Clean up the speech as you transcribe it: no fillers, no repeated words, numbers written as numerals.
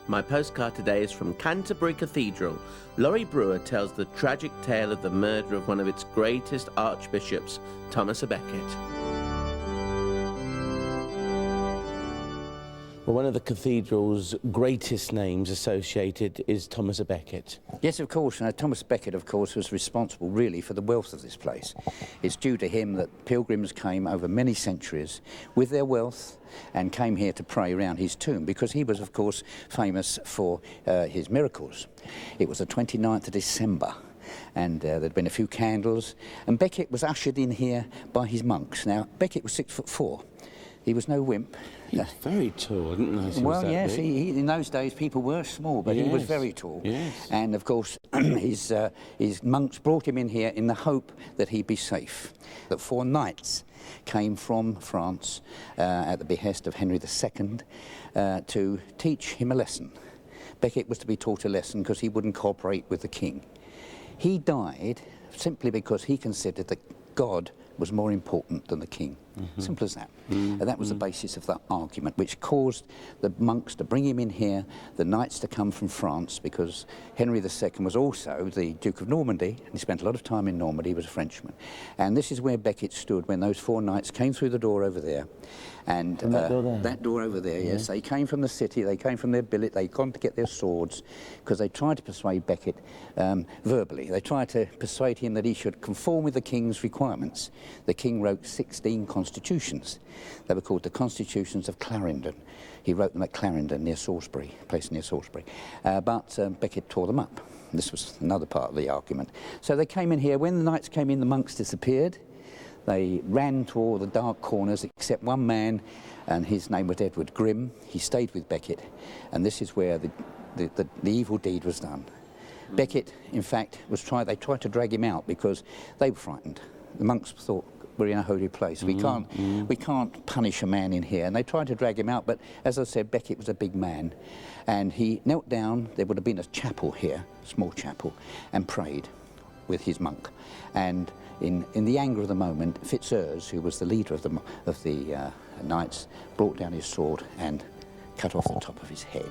My postcard today is from Canterbury Cathedral. Laurie Brewer tells the tragic tale of the murder of one of its greatest archbishops, Thomas à Becket. Well, one of the cathedral's greatest names associated is Thomas à Becket. Yes, of course. Thomas Becket, of course, was responsible really for the wealth of this place. It's due to him that pilgrims came over many centuries with their wealth and came here to pray around his tomb, because he was, of course, famous for his miracles. It was the 29th of December. And there'd been a few candles, and Becket was ushered in here by his monks. Now, Becket was 6'4". He was no wimp. He was very tall, didn't he? Well, yes, in those days people were small, but yes. He was very tall. Yes. And of course, his monks brought him in here in the hope that he'd be safe. That 4 knights came from France at the behest of Henry II to teach him a lesson. Becket was to be taught a lesson because he wouldn't cooperate with the king. He died simply because he considered that God was more important than the king. Simple as that. And that was the basis of that argument, which caused the monks to bring him in here, the knights to come from France, because Henry II was also the Duke of Normandy, and he spent a lot of time in Normandy. He was a Frenchman. And this is where Becket stood when those 4 knights came through the door over there. And that door over there, yes. They came from the city, they came from their billet, they come to get their swords, because they tried to persuade Becket verbally. They tried to persuade him that he should conform with the king's requirements. The king wrote 16 constitutions. They were called the Constitutions of Clarendon. He wrote them at Clarendon near Salisbury, a place near Salisbury. But Becket tore them up. This was another part of the argument. So they came in here. When the knights came in, the monks disappeared. They ran to all the dark corners except one man, and his name was Edward Grimm. He stayed with Becket, and this is where the evil deed was done. Becket, in fact, they tried to drag him out because they were frightened. The monks thought, we're in a holy place. We can't punish a man in here. And they tried to drag him out, but as I said, Becket was a big man. And he knelt down. There would have been a chapel here, a small chapel, and prayed with his monk. And in the anger of the moment, Fitzurse, who was the leader of the knights, brought down his sword and cut off the top of his head.